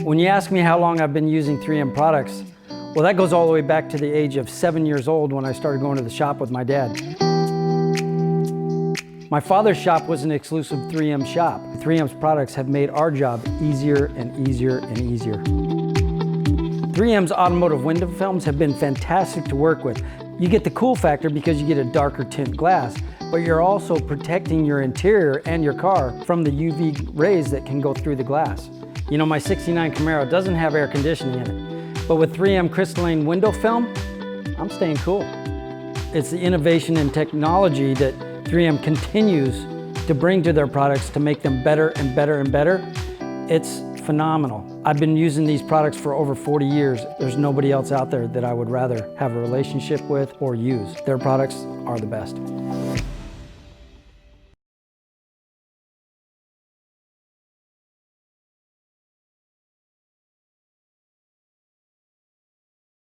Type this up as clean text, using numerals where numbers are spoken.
When you ask me how long I've been using 3M products, well, that goes all the way back to the age of 7 years old when I started going to the shop with my dad. My father's shop was an exclusive 3M shop. 3M's products have made our job easier and easier and easier. 3M's automotive window films have been fantastic to work with. You get the cool factor because you get a darker tint glass, but you're also protecting your interior and your car from the UV rays that can go through the glass. You know, my '69 Camaro doesn't have air conditioning in it, but with 3M Crystalline window film, I'm staying cool. It's the innovation and technology that 3M continues to bring to their products to make them better and better and better. It's phenomenal. I've been using these products for over 40 years. There's nobody else out there that I would rather have a relationship with or use. Their products are the best.